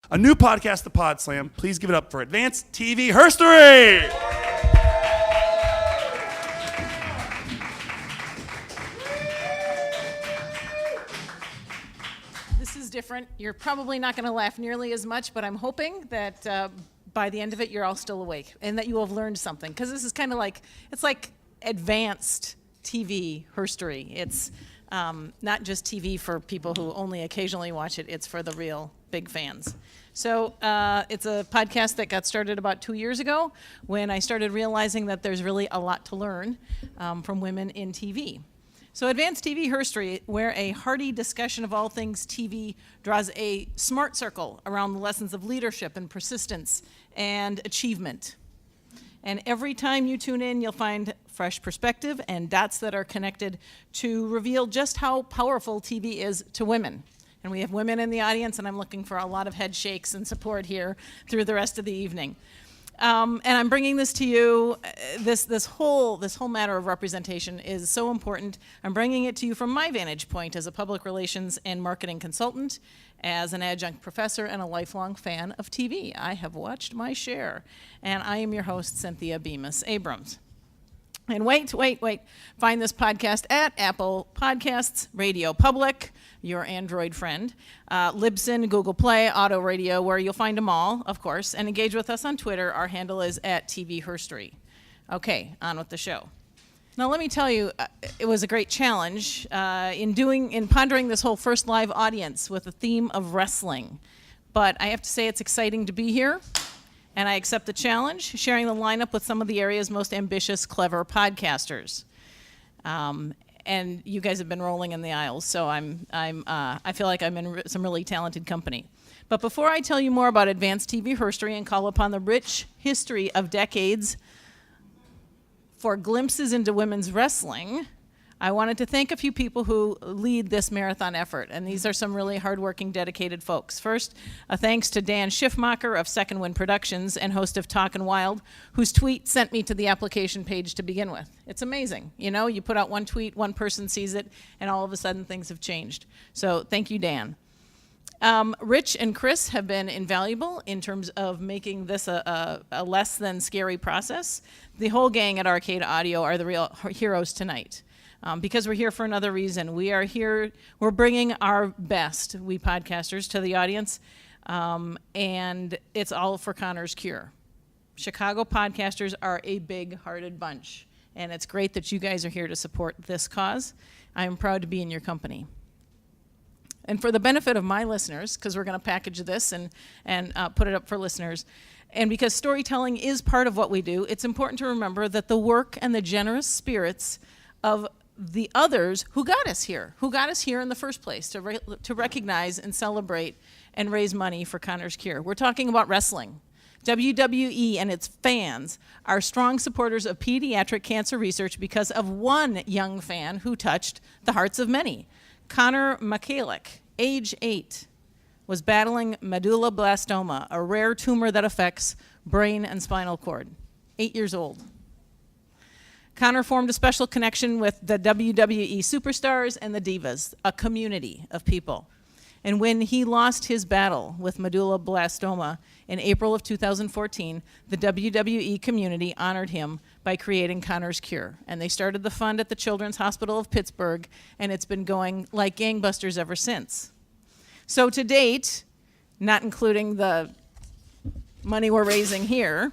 A new podcast, the PodSlam. Please give it up for Advanced TV Herstory! This is different. You're probably not going to laugh nearly as much, but I'm hoping that by the end of it, you're all still awake and that you have learned something. Because this is kind of like, it's like advanced TV herstory. It's not just TV for people who only occasionally watch it. It's for the real big fans. So it's a podcast that got started about 2 years ago when I started realizing that there's really a lot to learn from women in TV. So Advanced TV Herstory, where a hearty discussion of all things TV draws a smart circle around the lessons of leadership and persistence and achievement. And every time you tune in, you'll find fresh perspective and dots that are connected to reveal just how powerful TV is to women. And we have women in the audience, and I'm looking for a lot of head shakes and support here through the rest of the evening. And I'm bringing this to you. This whole matter of representation is so important. I'm bringing it to you from my vantage point as a public relations and marketing consultant, as an adjunct professor, and a lifelong fan of TV. I have watched my share. And I am your host, Cynthia Bemis Abrams. And wait. Find this podcast at Apple Podcasts, Radio Public, your Android friend, Libsyn, Google Play, Auto Radio, where you'll find them all, of course, and engage with us on Twitter. Our handle is @TVHerstory. Okay, on with the show. Now, let me tell you, it was a great challenge in pondering this whole first live audience with the theme of wrestling. But I have to say it's exciting to be here. And I accept the challenge, sharing the lineup with some of the area's most ambitious, clever podcasters. And you guys have been rolling in the aisles, so I feel like I'm in some really talented company. But before I tell you more about Advanced TV Herstory and call upon the rich history of decades for glimpses into women's wrestling, I wanted to thank a few people who lead this marathon effort, and these are some really hardworking, dedicated folks. First, a thanks to Dan Schiffmacher of Second Wind Productions and host of Talkin' Wild, whose tweet sent me to the application page to begin with. It's amazing. You know, you put out one tweet, one person sees it, and all of a sudden things have changed. So thank you, Dan. Rich and Chris have been invaluable in terms of making this a less than scary process. The whole gang at Arcade Audio are the real heroes tonight. Because we're here for another reason. We're bringing our best, we podcasters, to the audience, and it's all for Connor's Cure. Chicago podcasters are a big-hearted bunch, and it's great that you guys are here to support this cause. I am proud to be in your company. And for the benefit of my listeners, because we're going to package this and put it up for listeners, and because storytelling is part of what we do, it's important to remember that the work and the generous spirits of the others who got us here in the first place, to recognize and celebrate and raise money for Connor's Cure. We're talking about wrestling. WWE and its fans are strong supporters of pediatric cancer research because of one young fan who touched the hearts of many. Connor Michalik, age 8, was battling medulloblastoma, a rare tumor that affects brain and spinal cord. 8 years old. Connor formed a special connection with the WWE superstars and the divas, a community of people. And when he lost his battle with medulloblastoma in April of 2014, the WWE community honored him by creating Connor's Cure. And they started the fund at the Children's Hospital of Pittsburgh, and it's been going like gangbusters ever since. So to date, not including the money we're raising here,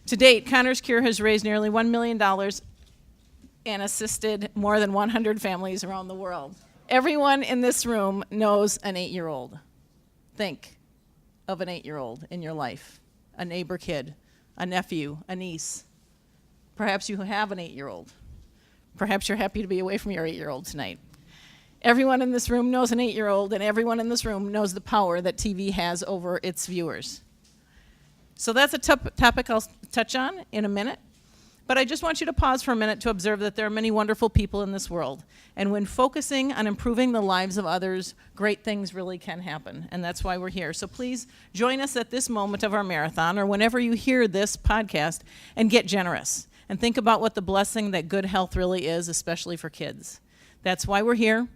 to date, Connor's Cure has raised nearly $1 million and assisted more than 100 families around the world. Everyone in this room knows an 8-year-old. Think of an 8-year-old in your life, a neighbor kid, a nephew, a niece. Perhaps you have an 8-year-old. Perhaps you're happy to be away from your 8-year-old tonight. Everyone in this room knows an 8-year-old, and everyone in this room knows the power that TV has over its viewers. So that's a topic I'll touch on in a minute. But I just want you to pause for a minute to observe that there are many wonderful people in this world. And when focusing on improving the lives of others, great things really can happen. And that's why we're here. So please join us at this moment of our marathon, or whenever you hear this podcast, and get generous. And think about what the blessing that good health really is, especially for kids. That's why we're here.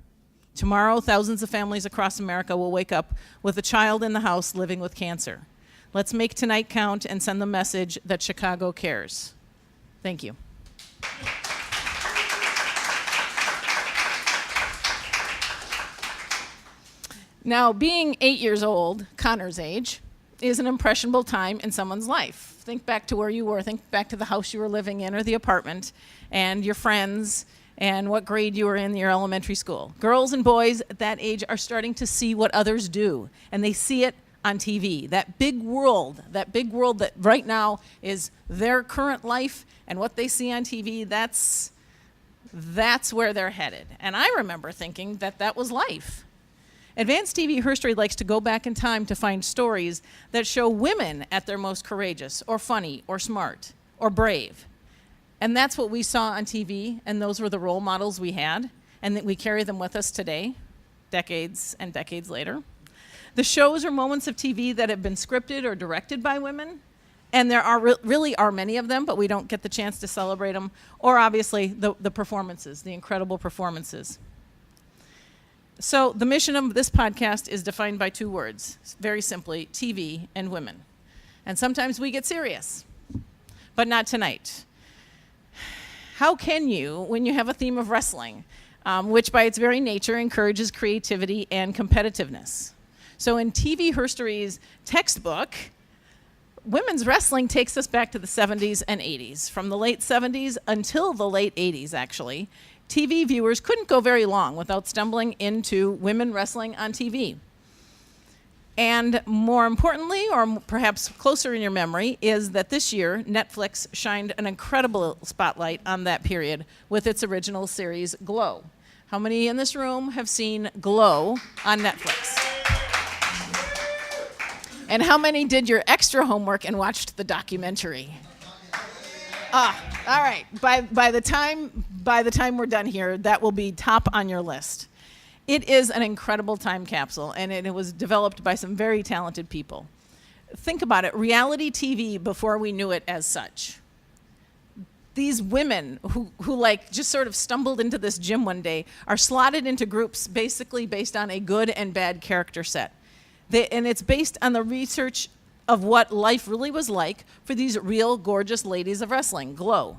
Tomorrow, thousands of families across America will wake up with a child in the house living with cancer. Let's make tonight count and send the message that Chicago cares. Thank you. Now, being 8 years old, Connor's age, is an impressionable time in someone's life. Think back to where you were, think back to the house you were living in or the apartment, and your friends, and what grade you were in your elementary school. Girls and boys at that age are starting to see what others do, and they see it on TV. That big world that right now is their current life, and what they see on TV, that's where they're headed. And I remember thinking that was life. Advanced TV Herstory likes to go back in time to find stories that show women at their most courageous, or funny, or smart, or brave. And that's what we saw on TV, and those were the role models we had, and that we carry them with us today, decades and decades later. The shows or moments of TV that have been scripted or directed by women, and there are really are many of them, but we don't get the chance to celebrate them, or obviously the performances, the incredible performances. So the mission of this podcast is defined by two words, very simply, TV and women. And sometimes we get serious, but not tonight. How can you, when you have a theme of wrestling, which by its very nature encourages creativity and competitiveness? So in TV Herstory's textbook, women's wrestling takes us back to the 70s and 80s. From the late 70s until the late 80s, actually, TV viewers couldn't go very long without stumbling into women wrestling on TV. And more importantly, or perhaps closer in your memory, is that this year, Netflix shined an incredible spotlight on that period with its original series, Glow. How many in this room have seen Glow on Netflix? And how many did your extra homework and watched the documentary? All right. By the time we're done here, that will be top on your list. It is an incredible time capsule, and it was developed by some very talented people. Think about it, reality TV before we knew it as such. These women who like just sort of stumbled into this gym one day are slotted into groups basically based on a good and bad character set. And it's based on the research of what life really was like for these real gorgeous ladies of wrestling, Glow.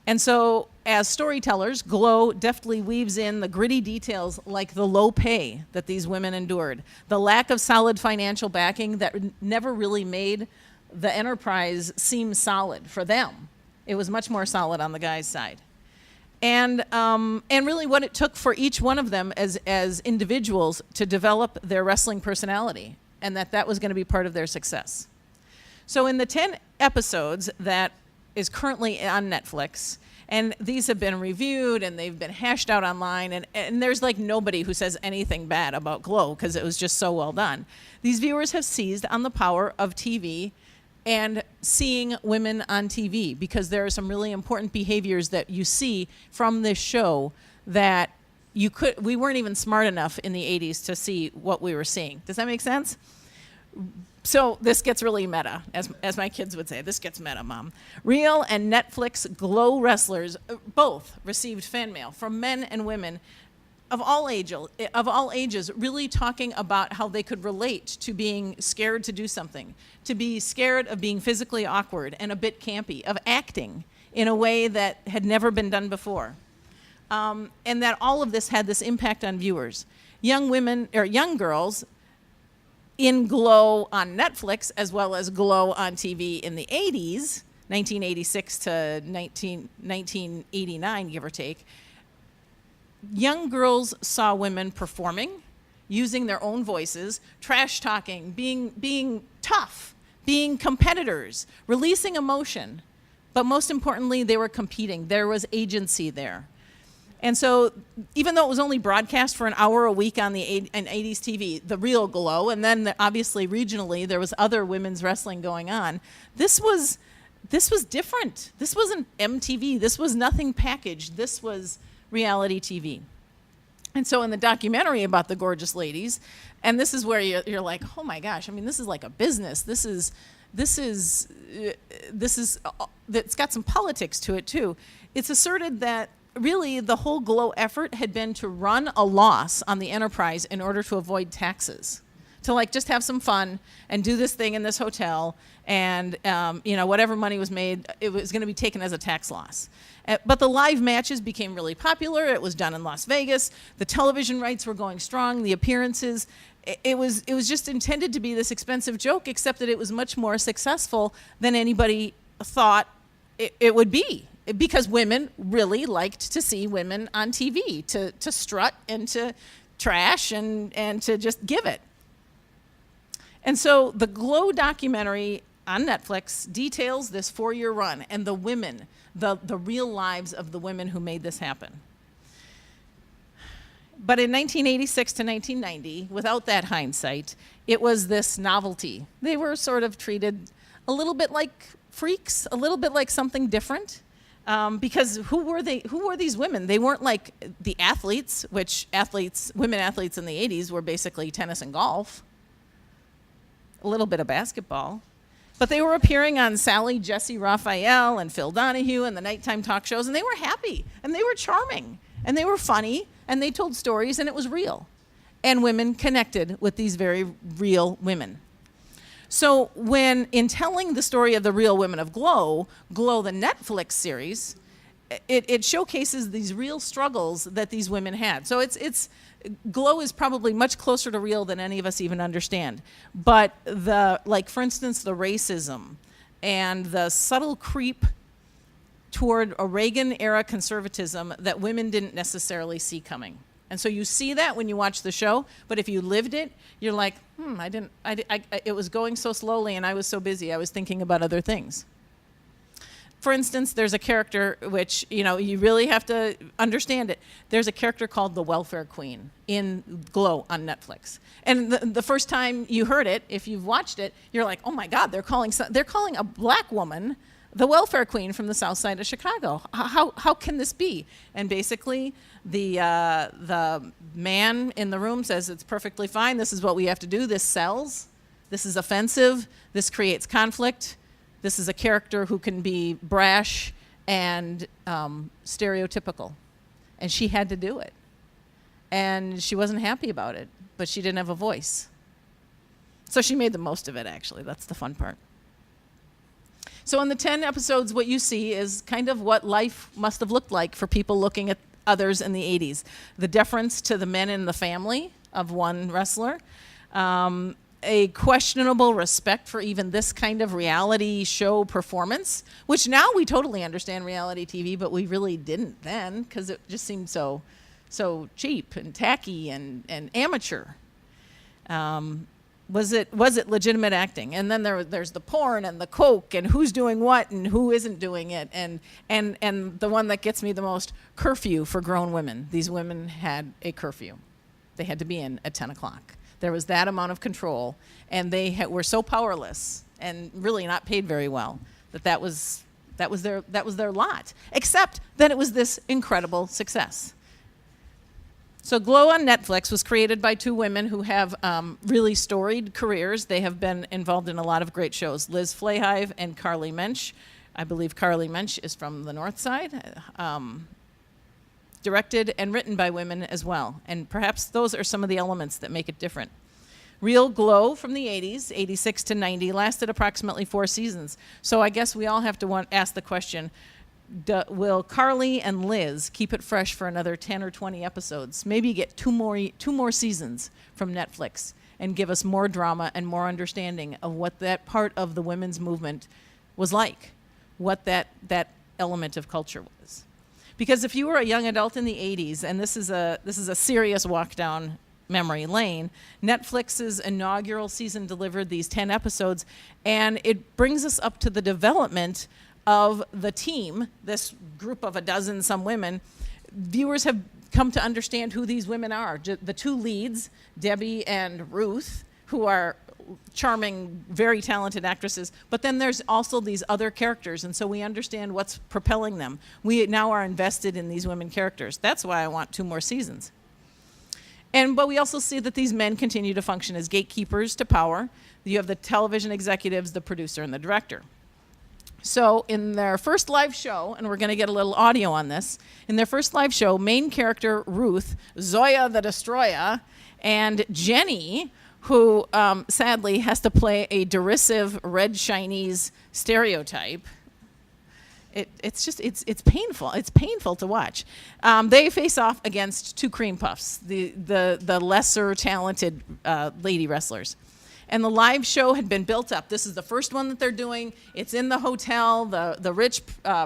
And so, as storytellers, Glow deftly weaves in the gritty details like the low pay that these women endured, the lack of solid financial backing that never really made the enterprise seem solid for them. It was much more solid on the guys' side. And really what it took for each one of them as individuals to develop their wrestling personality, and that was going to be part of their success. So in the 10 episodes that is currently on Netflix, and these have been reviewed and they've been hashed out online, and there's like nobody who says anything bad about Glow because it was just so well done. These viewers have seized on the power of TV and seeing women on TV, because there are some really important behaviors that you see from this show that we weren't even smart enough in the 80s to see what we were seeing. Does that make sense? So this gets really meta, as my kids would say. This gets meta, Mom. Real and Netflix Glow wrestlers both received fan mail from men and women of all ages, really talking about how they could relate to being scared to do something, to be scared of being physically awkward and a bit campy, of acting in a way that had never been done before. And that all of this had this impact on viewers. Young women, or young girls, in Glow on Netflix, as well as Glow on TV in the 80s, 1986 to 1989, give or take, young girls saw women performing, using their own voices, trash talking, being tough, being competitors, releasing emotion. But most importantly, they were competing. There was agency there. And so even though it was only broadcast for an hour a week on 80s TV, the real Glow, and then obviously regionally there was other women's wrestling going on, this was different. This wasn't MTV. This was nothing packaged. This was reality TV. And so in the documentary about the gorgeous ladies, and this is where you're like, oh my gosh, I mean, this is like a business. It's got some politics to it too. It's asserted that really, the whole Glow effort had been to run a loss on the enterprise in order to avoid taxes. To like just have some fun and do this thing in this hotel, and whatever money was made, it was going to be taken as a tax loss. But the live matches became really popular. It was done in Las Vegas. The television rights were going strong. The appearances. It was just intended to be this expensive joke, except that it was much more successful than anybody thought it would be, because women really liked to see women on TV, to strut and to trash and to just give it. And so the Glow documentary on Netflix details this 4-year run and the women, the real lives of the women who made this happen. But in 1986 to 1990, without that hindsight, it was this novelty. They were sort of treated a little bit like freaks, a little bit like something different. Because who were they? Who were these women? They weren't like the athletes, women athletes in the 80s were basically tennis and golf. A little bit of basketball. But they were appearing on Sally, Jesse Raphael, and Phil Donahue and the nighttime talk shows, and they were happy, and they were charming, and they were funny, and they told stories, and it was real. And women connected with these very real women. So when, in telling the story of the real women of Glow, the Netflix series, it showcases these real struggles that these women had. So it's Glow is probably much closer to real than any of us even understand. But for instance, the racism and the subtle creep toward a Reagan-era conservatism that women didn't necessarily see coming. And so you see that when you watch the show, but if you lived it, you're like, it was going so slowly and I was so busy, I was thinking about other things. For instance, there's a character which, you really have to understand it. There's a character called the Welfare Queen in Glow on Netflix. And the first time you heard it, if you've watched it, you're like, oh my God, they're calling a black woman the Welfare Queen from the South Side of Chicago. How can this be? And basically, the man in the room says it's perfectly fine. This is what we have to do. This sells. This is offensive. This creates conflict. This is a character who can be brash and stereotypical. And she had to do it. And she wasn't happy about it, but she didn't have a voice. So she made the most of it, actually. That's the fun part. So in the 10 episodes, what you see is kind of what life must have looked like for people looking at others in the 80s. The deference to the men in the family of one wrestler. A questionable respect for even this kind of reality show performance, which now we totally understand reality TV, but we really didn't then, because it just seemed so cheap and tacky and amateur. Was it legitimate acting? And then there's the porn and the coke and who's doing what and who isn't doing it, and the one that gets me the most, curfew for grown women. These women had a curfew. They had to be in at 10 o'clock. There was that amount of control, and they were so powerless and really not paid very well that was their lot. Except that it was this incredible success. So Glow on Netflix was created by two women who have really storied careers. They have been involved in a lot of great shows. Liz Flahive and Carly Mensch. I believe Carly Mensch is from the North Side. Directed and written by women as well. And perhaps those are some of the elements that make it different. Real Glow from the 80s, 86 to 90, lasted approximately 4 seasons. So I guess we all have to ask the question, will Carly and Liz keep it fresh for another 10 or 20 episodes? Maybe get two more seasons from Netflix and give us more drama and more understanding of what that part of the women's movement was like, what that element of culture was. Because if you were a young adult in the 80s, and this is a serious walk down memory lane, Netflix's inaugural season delivered these 10 episodes, and it brings us up to the development of the team, this group of a dozen some women. Viewers have come to understand who these women are. The two leads, Debbie and Ruth, who are charming, very talented actresses, but then there's also these other characters, and so we understand what's propelling them. We now are invested in these women characters. That's why I want 2 more seasons. But we also see that these men continue to function as gatekeepers to power. You have the television executives, the producer, and the director. So in their first live show, and we're going to get a little audio on this, in their first live show, main character Ruth, Zoya the Destroyer, and Jenny, who sadly has to play a derisive red Chinese stereotype. It's painful. It's painful to watch. They face off against two cream puffs, the lesser talented lady wrestlers. And the live show had been built up. This is the first one that they're doing. It's in the hotel. The rich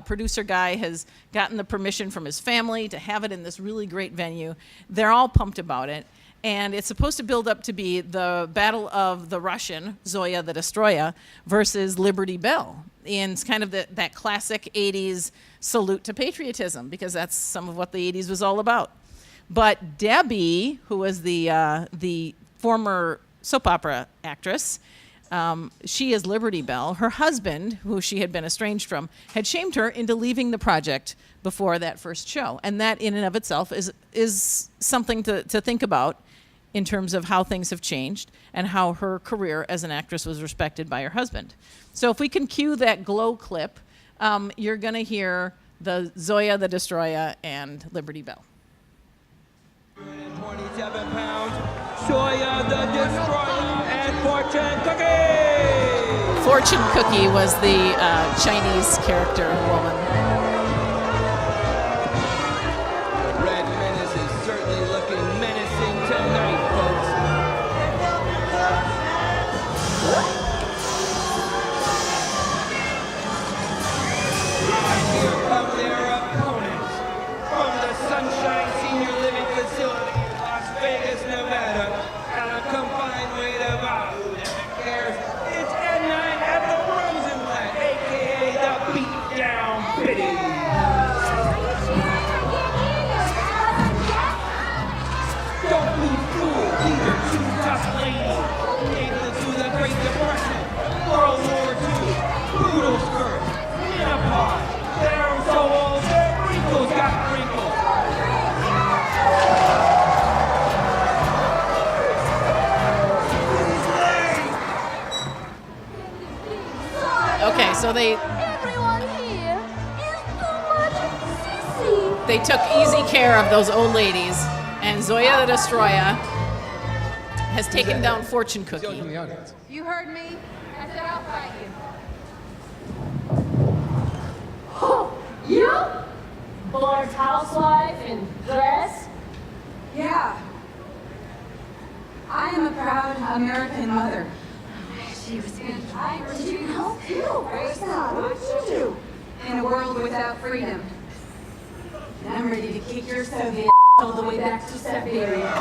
producer guy has gotten the permission from his family to have it in this really great venue. They're all pumped about it. And it's supposed to build up to be the battle of the Russian, Zoya the Destroyer, versus Liberty Bell. And it's kind of that classic 80s salute to patriotism, because that's some of what the 80s was all about. But Debbie, who was the former soap opera actress, she is Liberty Bell. Her husband, who she had been estranged from, had shamed her into leaving the project before that first show. And that in and of itself is something to think about in terms of how things have changed and how her career as an actress was respected by her husband. So if we can cue that glow clip, you're going to hear the Zoya the Destroyer and Liberty Bell. 27 pounds, Zoya the Destroyer and Fortune Cookie! Fortune Cookie was the Chinese character woman. Red Menace is certainly looking menacing tonight, folks. Here come their opponents from the Sunshine Senior Living Facility in Las Vegas, Nevada, at a combined weight of cares. It's N9 at the Rosenblatt, aka the Beatdown Biddy. Don't be fooled, these are two tough ladies. Able through the Great Depression, World War II, poodle skirts, menopause. They're so old, their wrinkles got wrinkles. Okay, so Everyone here is too much sissy. they took easy care of those old ladies, and Zoya the Destroyer has taken down Fortune Cookie. You heard me? I said I'll fight you. You? Bullard's housewife in dress? Yeah. I am a proud American mother. She was in time to help you. What did you do? In a world without freedom. And I'm ready to kick your Soviet all the way back to Siberia.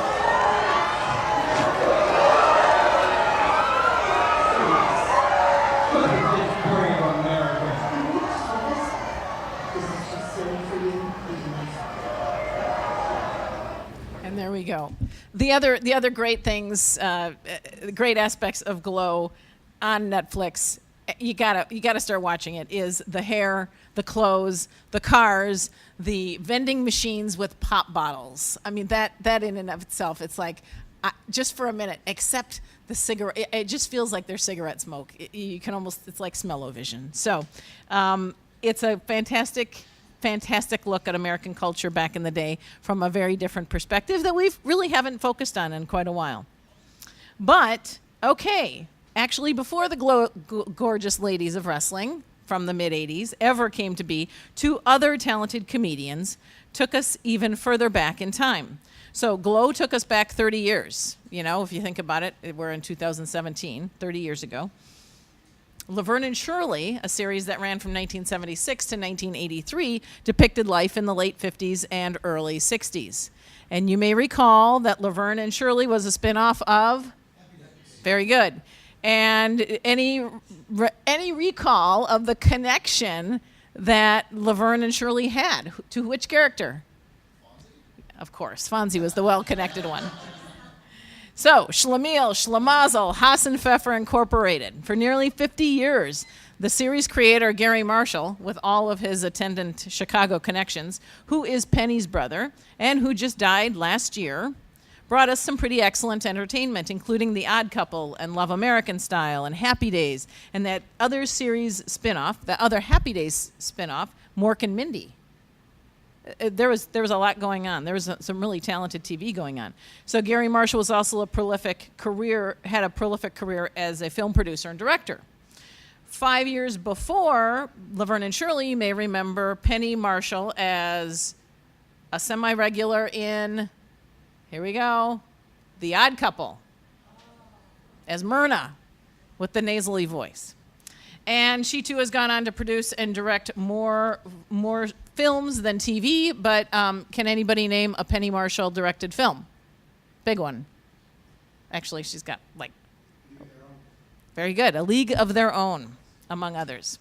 And there we go. The other great things, great aspects of Glow on Netflix, you gotta start watching it, is the hair, the clothes, the cars, the vending machines with pop bottles. I mean, that in and of itself, it's like, just for a minute, except the cigarette, it just feels like there's cigarette smoke. You can almost, it's like smell-o-vision. So it's a fantastic look at American culture back in the day from a very different perspective that we really haven't focused on in quite a while. But, okay, actually before the gorgeous ladies of wrestling from the mid-'80s ever came to be, two other talented comedians took us even further back in time. So Glow took us back 30 years. You know, if you think about it, we're in 2017, 30 years ago. Laverne and Shirley, a series that ran from 1976 to 1983, depicted life in the late 50s and early 60s. And you may recall that Laverne and Shirley was a spinoff of? Very good. And any recall of the connection that Laverne and Shirley had to which character? Of course, Fonzie was the well-connected one. So, Schlemiel, Schlemazel, Hassenpfeffer Incorporated. For nearly 50 years, the series creator, Gary Marshall, with all of his attendant Chicago connections, who is Penny's brother, and who just died last year, brought us some pretty excellent entertainment, including The Odd Couple and Love American Style and Happy Days, and that other series spinoff, the other Happy Days spinoff, Mork and Mindy. There was a lot going on. There was some really talented TV going on. So Gary Marshall was also had a prolific career as a film producer and director. 5 years before Laverne and Shirley, you may remember Penny Marshall as a semi-regular in, here we go, The Odd Couple, as Myrna with the nasally voice. And she too has gone on to produce and direct more films than TV, but can anybody name a Penny Marshall directed film? Big one. Actually, she's got very good, A League of Their Own, among others.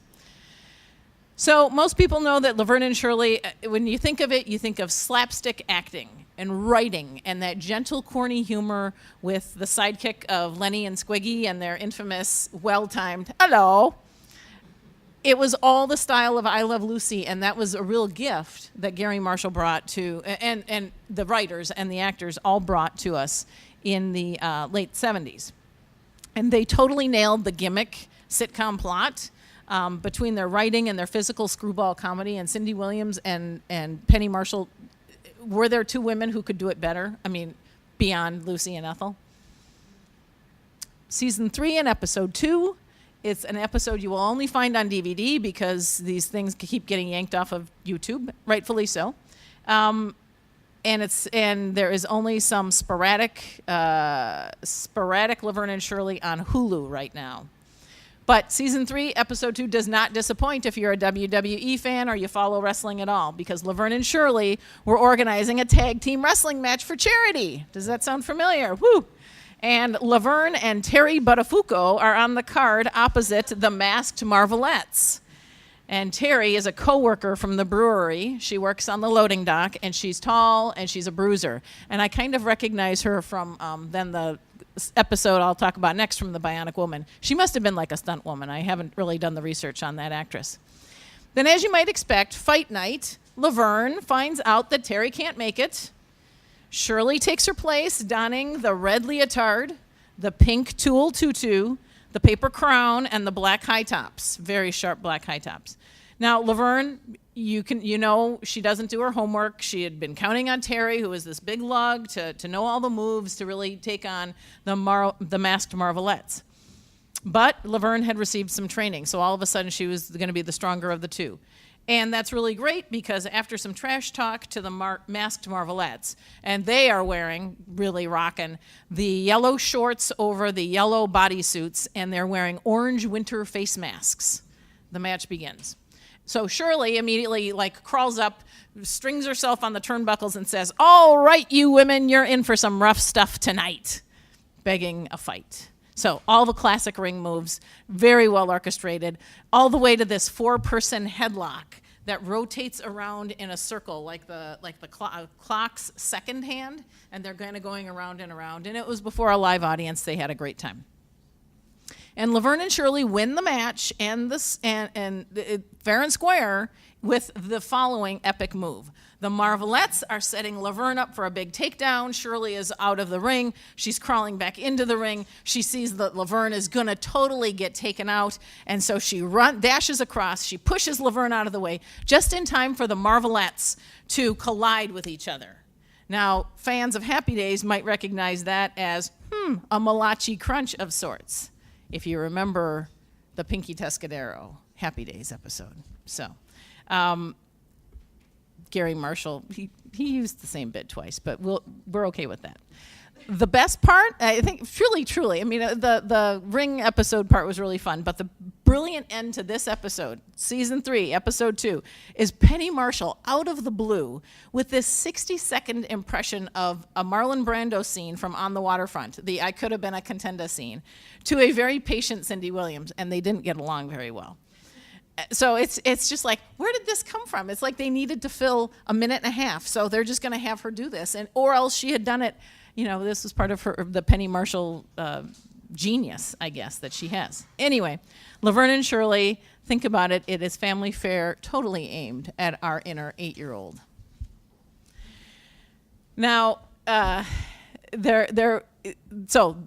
So most people know that Laverne and Shirley, when you think of it, you think of slapstick acting and writing and that gentle, corny humor with the sidekick of Lenny and Squiggy and their infamous, well-timed, hello. It was all the style of I Love Lucy, and that was a real gift that Gary Marshall brought to, and the writers and the actors all brought to us in the late 70s. And they totally nailed the gimmick sitcom plot between their writing and their physical screwball comedy, and Cindy Williams and Penny Marshall. Were there two women who could do it better? I mean, beyond Lucy and Ethel. Season 3 and episode 2. It's an episode you will only find on DVD because these things keep getting yanked off of YouTube, rightfully so. And there is only some sporadic Laverne and Shirley on Hulu right now. But season 3, episode 2 does not disappoint if you're a WWE fan or you follow wrestling at all, because Laverne and Shirley were organizing a tag team wrestling match for charity. Does that sound familiar? Woo! And Laverne and Terry Buttafuoco are on the card opposite the Masked Marvelettes. And Terry is a co-worker from the brewery. She works on the loading dock, and she's tall, and she's a bruiser. And I kind of recognize her from then the episode I'll talk about next from the Bionic Woman. She must have been like a stunt woman. I haven't really done the research on that actress. Then, as you might expect, fight night, Laverne finds out that Terry can't make it. Shirley takes her place, donning the red leotard, the pink tulle tutu, the paper crown, and the black high tops, very sharp black high tops. Now, Laverne, you know she doesn't do her homework. She had been counting on Terry, who is this big lug, to know all the moves to really take on the Masked Marvelettes. But Laverne had received some training, so all of a sudden she was going to be the stronger of the two. And that's really great because after some trash talk to the Masked Marvelettes, and they are wearing, really rocking, the yellow shorts over the yellow bodysuits, and they're wearing orange winter face masks. The match begins. So Shirley immediately crawls up, strings herself on the turnbuckles and says, "All right, you women, you're in for some rough stuff tonight," begging a fight. So all the classic ring moves, very well orchestrated, all the way to this 4-person headlock that rotates around in a circle like the clock's second hand, and they're kind of going around and around. And it was before a live audience. They had a great time. And Laverne and Shirley win the match and fair and square with the following epic move. The Marvelettes are setting Laverne up for a big takedown. Shirley is out of the ring. She's crawling back into the ring. She sees that Laverne is going to totally get taken out, and so she dashes across. She pushes Laverne out of the way just in time for the Marvelettes to collide with each other. Now, fans of Happy Days might recognize that as, a Malachi Crunch of sorts, if you remember the Pinky Tuscadero Happy Days episode. So, Gary Marshall, he used the same bit twice, but we're okay with that. The best part, I think, truly, I mean, the ring episode part was really fun, but the brilliant end to this episode, season 3, episode 2, is Penny Marshall out of the blue with this 60-second impression of a Marlon Brando scene from On the Waterfront, the I Could Have Been a Contenda scene, to a very patient Cindy Williams, and they didn't get along very well. So it's just like, where did this come from? It's like they needed to fill a minute and a half, so they're just going to have her do this, or else she had done it. This was part of the Penny Marshall genius, I guess, that she has. Anyway, Laverne and Shirley, think about it. It is family fare totally aimed at our inner 8-year-old. Now, so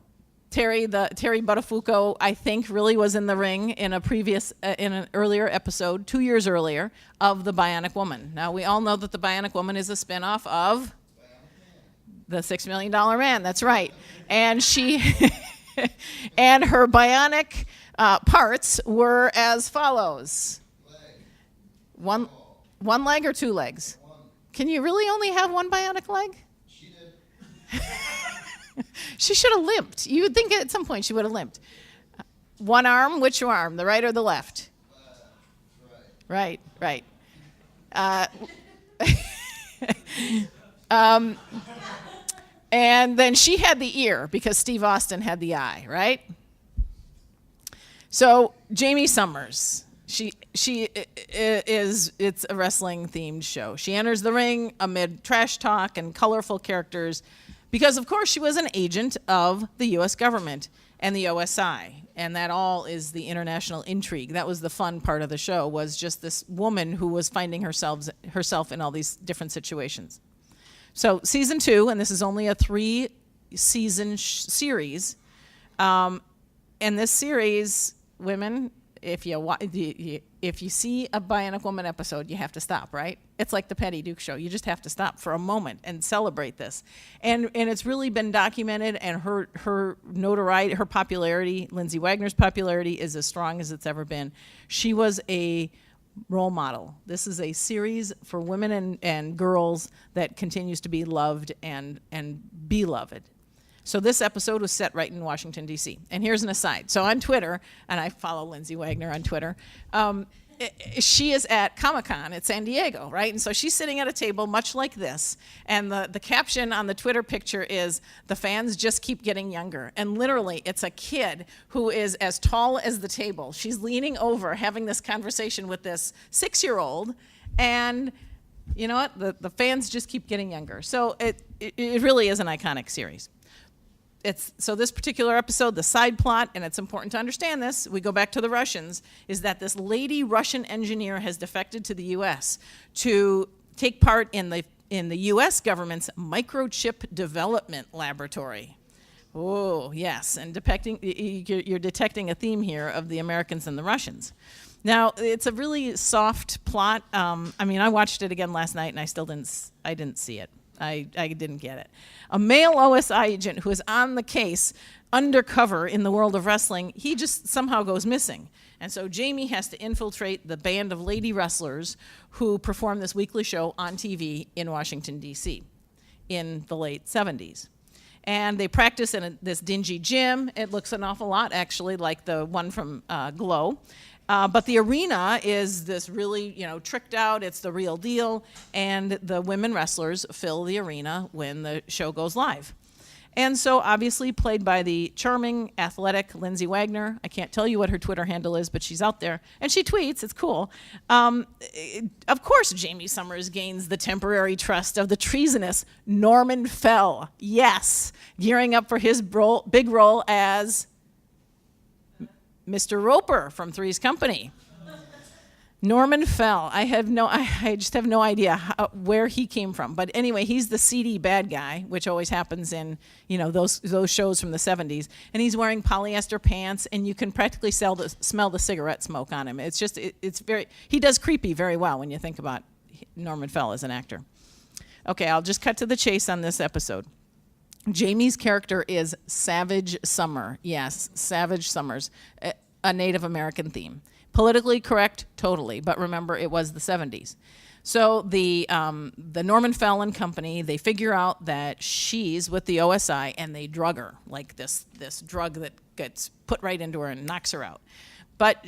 Terry Buttafuoco, I think, really was in the ring in an earlier episode, 2 years earlier, of the Bionic Woman. Now, we all know that the Bionic Woman is a spinoff of the $6 Million Man. That's right. And she and her bionic parts were as follows: one leg or two legs? Can you really only have one bionic leg? She did. She should have limped. You would think at some point she would have limped. One arm, which arm? The right or the left? Right. And then she had the ear because Steve Austin had the eye, right? So Jamie Summers, it's a wrestling themed show. She enters the ring amid trash talk and colorful characters because, of course, she was an agent of the U.S. government and the OSI, and that all is the international intrigue. That was the fun part of the show, was just this woman who was finding herself in all these different situations. So season 2, and this is only a 3-season series, and this series, women, if you see a Bionic Woman episode, you have to stop, right? It's like the Patty Duke show. You just have to stop for a moment and celebrate this. And it's really been documented, and her notoriety, her popularity, Lindsay Wagner's popularity is as strong as it's ever been. She was a role model. This is a series for women and girls that continues to be loved and beloved. So this episode was set right in Washington, D.C. And here's an aside. So on Twitter, and I follow Lindsay Wagner on Twitter, she is at Comic-Con at San Diego, right? And so she's sitting at a table much like this. And the caption on the Twitter picture is, "The fans just keep getting younger." And literally, it's a kid who is as tall as the table. She's leaning over, having this conversation with this 6-year-old. And you know what? The fans just keep getting younger. So it really is an iconic series. So this particular episode, the side plot, and it's important to understand this, we go back to the Russians, is that this lady Russian engineer has defected to the U.S. to take part in the U.S. government's microchip development laboratory. Oh, yes, and you're detecting a theme here of the Americans and the Russians. Now, it's a really soft plot. I watched it again last night, and I didn't see it. I didn't get it. A male OSI agent who is on the case, undercover in the world of wrestling, he just somehow goes missing. And so Jamie has to infiltrate the band of lady wrestlers who perform this weekly show on TV in Washington, D.C. in the late 70s. And they practice in this dingy gym. It looks an awful lot, actually, like the one from Glow. But the arena is this really, tricked out. It's the real deal. And the women wrestlers fill the arena when the show goes live. And so obviously played by the charming, athletic Lindsay Wagner. I can't tell you what her Twitter handle is, but she's out there. And she tweets. It's cool. Of course, Jamie Summers gains the temporary trust of the treasonous Norman Fell. Yes, gearing up for his big role as Mr. Roper from Three's Company. Norman Fell. I just have no idea where he came from. But anyway, he's the seedy bad guy, which always happens in those shows from the 70s. And he's wearing polyester pants, and you can practically smell the cigarette smoke on him. He does creepy very well when you think about Norman Fell as an actor. Okay, I'll just cut to the chase on this episode. Jamie's character is Savage Summer. Yes, Savage Summers, a Native American theme. Politically correct, totally, but remember, it was the 70s. So the Norman Fell and company, they figure out that she's with the OSI, and they drug her, like this drug that gets put right into her and knocks her out. But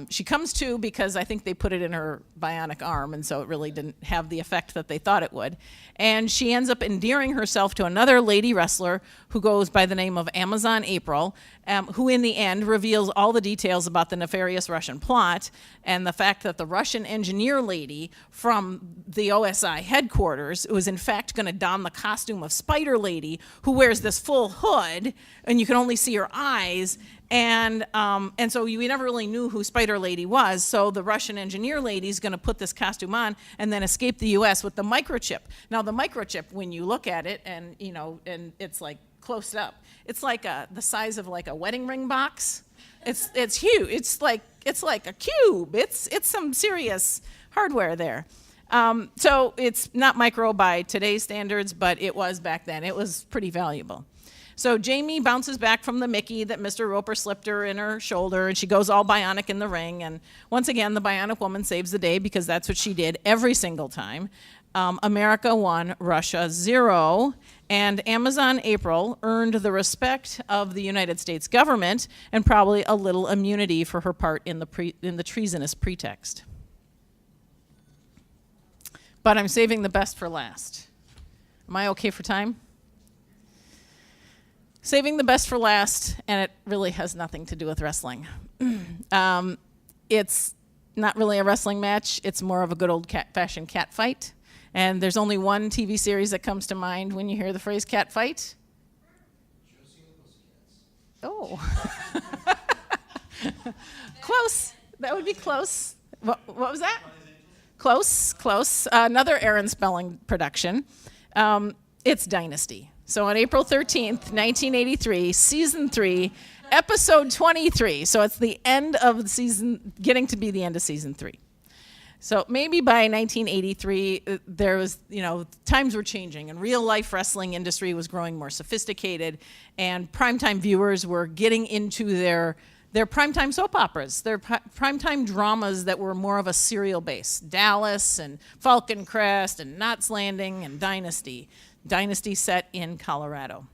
she comes to because I think they put it in her bionic arm, and so it really didn't have the effect that they thought it would. And she ends up endearing herself to another lady wrestler who goes by the name of Amazon April, who in the end reveals all the details about the nefarious Russian plot and the fact that the Russian engineer lady from the OSI headquarters was in fact going to don the costume of Spider Lady, who wears this full hood and you can only see her eyes. And so we never really knew who Spider Lady was. So the Russian engineer lady is going to put this costume on and then escape the U.S. with the microchip. Now the microchip, when you look at it and it's like close up, it's like the size of like a wedding ring box. It's huge. It's like a cube. It's some serious hardware there. So it's not micro by today's standards, but it was back then. It was pretty valuable. So Jamie bounces back from the Mickey that Mr. Roper slipped her in her shoulder, and she goes all bionic in the ring. And once again, the Bionic Woman saves the day because that's what she did every single time. America 1, Russia 0. And Amazon April earned the respect of the United States government and probably a little immunity for her part in the treasonous pretext. But I'm saving the best for last. Am I okay for time? Saving the best for last, and it really has nothing to do with wrestling. It's not really a wrestling match. It's more of a good old-fashioned cat fight. And there's only one TV series that comes to mind when you hear the phrase cat fight. Oh. Close. That would be close. What was that? Close. Another Aaron Spelling production. It's Dynasty. So on April 13th, 1983, season 3, episode 23. So it's the end of the season, getting to be the end of season 3. So maybe by 1983, there was, times were changing and real life wrestling industry was growing more sophisticated and primetime viewers were getting into their primetime soap operas, their primetime dramas that were more of a serial base. Dallas and Falcon Crest and Knots Landing and Dynasty. Dynasty set in Colorado.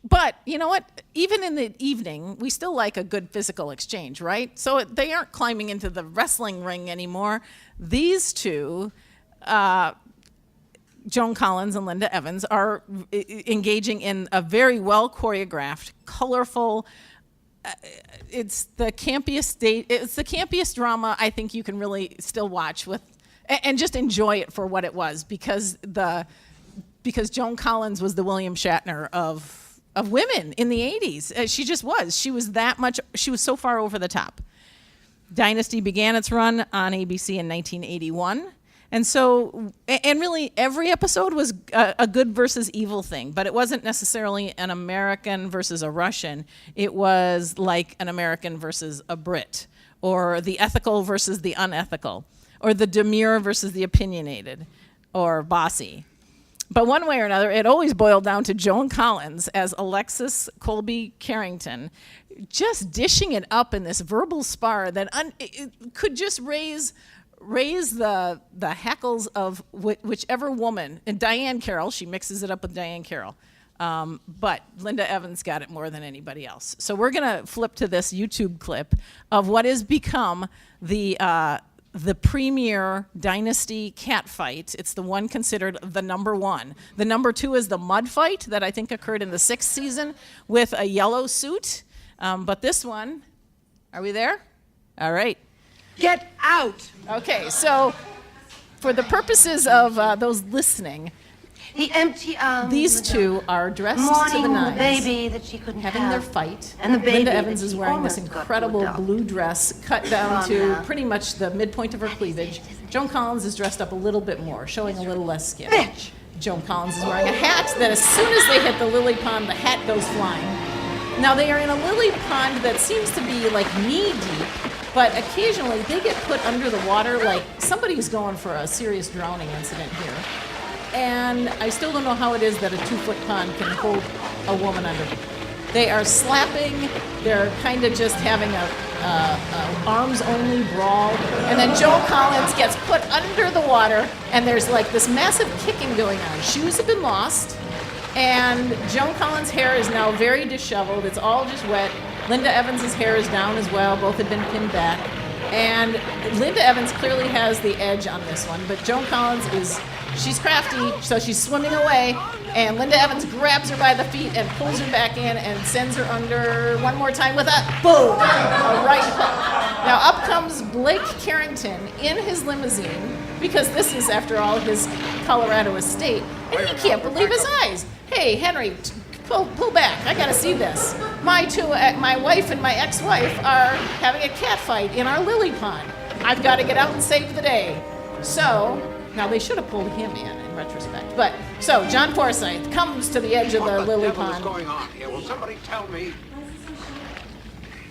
But you know what? Even in the evening, we still like a good physical exchange, right? So they aren't climbing into the wrestling ring anymore. These two, Joan Collins and Linda Evans, are engaging in a very well choreographed, colorful. It's the campiest drama I think you can really still watch with, and just enjoy it for what it was, because Joan Collins was the William Shatner of women in the 80s. She just was. She was so far over the top. Dynasty began its run on ABC in 1981. And really every episode was a good versus evil thing, but it wasn't necessarily an American versus a Russian. It was like an American versus a Brit, or the ethical versus the unethical, or the demure versus the opinionated, or bossy. But one way or another, it always boiled down to Joan Collins as Alexis Colby Carrington, just dishing it up in this verbal spar that it could just raise the hackles of whichever woman. And Diane Carroll, she mixes it up with Diane Carroll. But Linda Evans got it more than anybody else. So we're going to flip to this YouTube clip of what has become the premier Dynasty cat fight. It's the one considered the number one. The number 2 is the mud fight that I think occurred in the 6th season with a yellow suit. But this one, are we there? All right. Get out! Okay, so for the purposes of those listening, The empty arms. these two are dressed to mourning the the nines, baby that she couldn't having have. their fight. And the baby Linda that Evans is she wearing this almost got to incredible adopt. blue dress cut down to now. pretty much the midpoint of her cleavage. Joan Collins is dressed up a little bit more, showing a little less skin. Bitch! Joan Collins is wearing a hat that as soon as they hit the lily pond, the hat goes flying. Now they are in a lily pond that seems to be like knee deep, but occasionally they get put under the water like somebody's going for a serious drowning incident here. And I still don't know how it is that a 2-foot pond can hold a woman under. They are slapping, they're kind of just having a arms-only brawl, and then Joan Collins gets put under the water, and there's like this massive kicking going on. Shoes have been lost, and Joan Collins' hair is now very disheveled. It's all just wet. Linda Evans' hair is down as well. Both have been pinned back. And Linda Evans clearly has the edge on this one, but Joan Collins she's crafty, so she's swimming away, and Linda Evans grabs her by the feet and pulls her back in and sends her under one more time with a boom, a right hook. Now up comes Blake Carrington in his limousine, because this is, after all, his Colorado estate, and he can't believe his eyes. Hey, Henry, pull back. I gotta see this. My wife and my ex-wife are having a cat fight in our lily pond. I've got to get out and save the day. So, now they should have pulled him in retrospect. But, so John Forsythe comes to the edge of the lily pond. What is going on here? Will somebody tell me?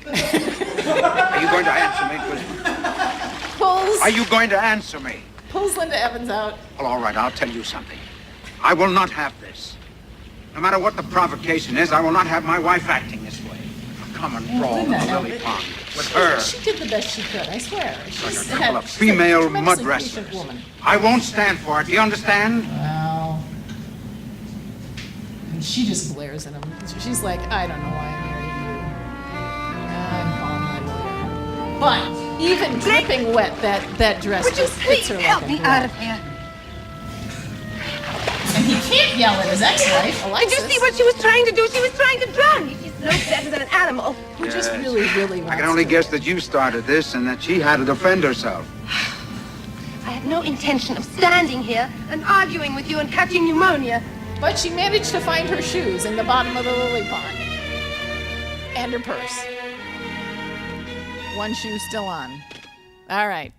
Are you going to answer me? Are you going to answer me? Pulls Linda Evans out. Well, all right, I'll tell you something. I will not have this. No matter what the provocation is, I will not have my wife acting this way. A common brawl in the lily pond with her. She did the best she could, I swear. She's A female a mud tremendously wrestler. patient woman. I won't stand for it. Do you understand? Well, and she just glares at him. She's like, I don't know why I married you. I'm calling my lawyer. But even dripping wet, that dress Would you just hits please her help like a me glove. out of here? And he can't yell at his ex-wife, Did Alexis, you see what she was trying to do? She was trying to drown you. She's no better than an animal. who just Yes. really, really wants I can only to. guess that you started this and that she had to defend herself. I had no intention of standing here and arguing with you and catching pneumonia. But she managed to find her shoes in the bottom of the lily pond. And her purse. One shoe still on. All right.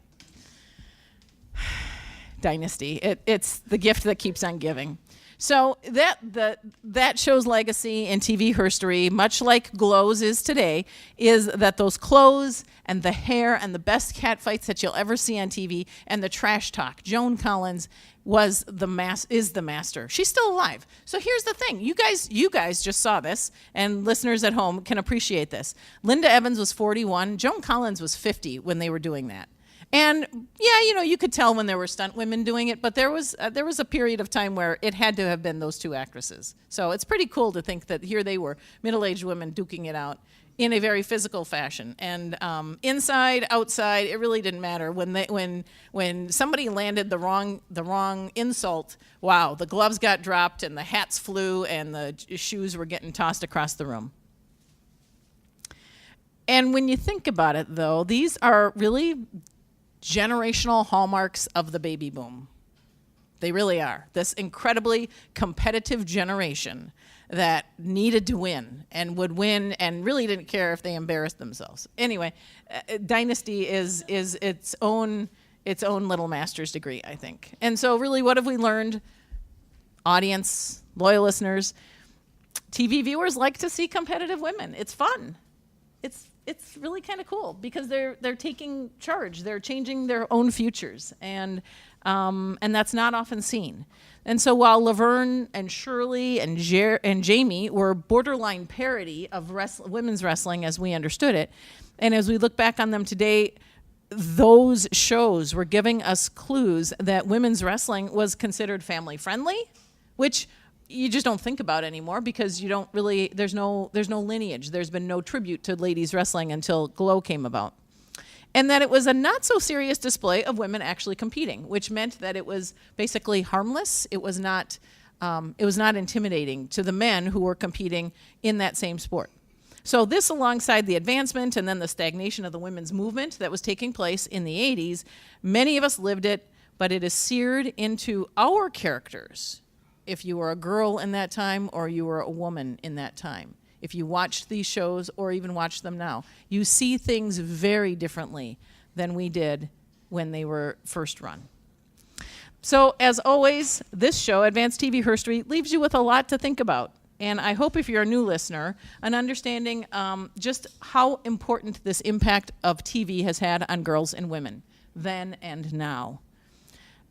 Dynasty. It's the gift that keeps on giving. So that show's legacy in TV herstory, much like Glow's is today, is that those clothes and the hair and the best cat fights that you'll ever see on TV and the trash talk. Joan Collins is the master. She's still alive. So here's the thing. You guys just saw this, and listeners at home can appreciate this. Linda Evans was 41. Joan Collins was 50 when they were doing that. And yeah, you could tell when there were stunt women doing it, but there was a period of time where it had to have been those two actresses. So it's pretty cool to think that here they were, middle-aged women duking it out in a very physical fashion. And inside, outside, it really didn't matter. When somebody landed the wrong insult, wow, the gloves got dropped and the hats flew and the shoes were getting tossed across the room. And when you think about it, though, these are really generational hallmarks of the baby boom. They really are. This incredibly competitive generation that needed to win and would win and really didn't care if they embarrassed themselves. Anyway, Dynasty is its own little master's degree, I think. And so really, what have we learned? Audience, loyal listeners, TV viewers like to see competitive women. It's fun. It's really kind of cool because they're taking charge. They're changing their own futures, and that's not often seen. And so while Laverne and Shirley and Jamie were borderline parody of women's wrestling as we understood it, and as we look back on them today, those shows were giving us clues that women's wrestling was considered family friendly, which you just don't think about anymore because you don't really, there's no lineage. There's been no tribute to ladies wrestling until Glow came about. And that it was a not so serious display of women actually competing, which meant that it was basically harmless. It was not intimidating to the men who were competing in that same sport. So this, alongside the advancement and then the stagnation of the women's movement that was taking place in the 80s, many of us lived it, but it is seared into our characters. If you were a girl in that time or you were a woman in that time, if you watched these shows or even watch them now, you see things very differently than we did when they were first run. So as always, this show, Advanced TV Herstory, leaves you with a lot to think about. And I hope if you're a new listener, an understanding just how important this impact of TV has had on girls and women, then and now.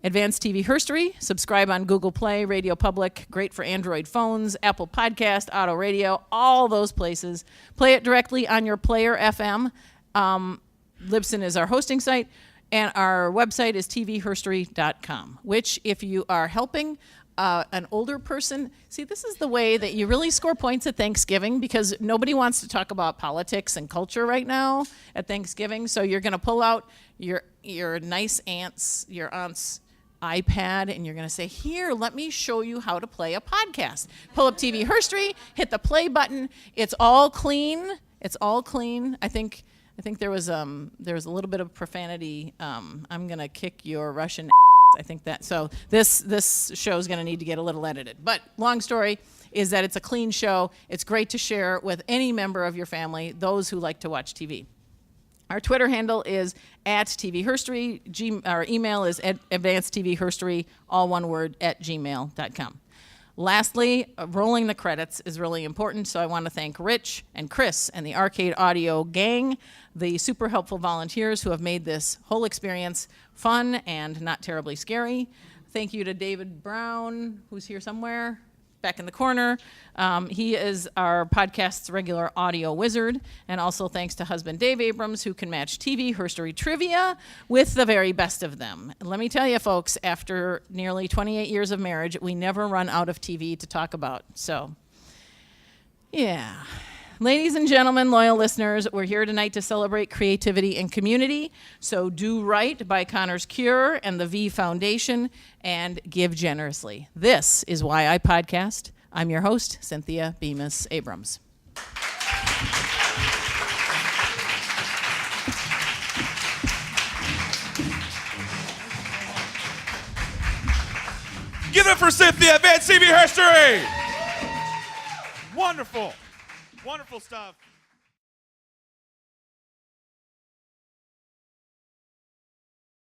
Advanced TV Herstory, subscribe on Google Play, Radio Public, great for Android phones, Apple Podcast, Auto Radio, all those places. Play it directly on your Player FM. Libsyn is our hosting site, and our website is tvherstory.com, which if you are helping an older person. See, this is the way that you really score points at Thanksgiving, because nobody wants to talk about politics and culture right now at Thanksgiving. So you're going to pull out your nice your aunt's iPad, and you're going to say, here, let me show you how to play a podcast. Pull up TV Herstory, hit the play button. It's all clean. It's all clean. I think there was a little bit of profanity. I'm going to kick your Russian I think that, so this show is going to need to get a little edited. But long story is that it's a clean show. It's great to share with any member of your family, those who like to watch TV. Our Twitter handle is @TVHerstory. Our email is advancedtvherstory, all one word, @gmail.com. Lastly, rolling the credits is really important, so I want to thank Rich and Chris and the Arcade Audio gang, the super helpful volunteers who have made this whole experience fun and not terribly scary. Thank you to David Brown, who's here somewhere, back in the corner. He is our podcast's regular audio wizard. And also thanks to husband Dave Abrams, who can match TV Herstory trivia with the very best of them. And let me tell you, folks, after nearly 28 years of marriage, we never run out of TV to talk about. So, yeah. Ladies and gentlemen, loyal listeners, we're here tonight to celebrate creativity and community. So do right by Connor's Cure and the V Foundation, and give generously. This is Why I Podcast. I'm your host, Cynthia Bemis Abrams. Give it up for Cynthia, Advanced TV Herstory. Wonderful. Wonderful stuff.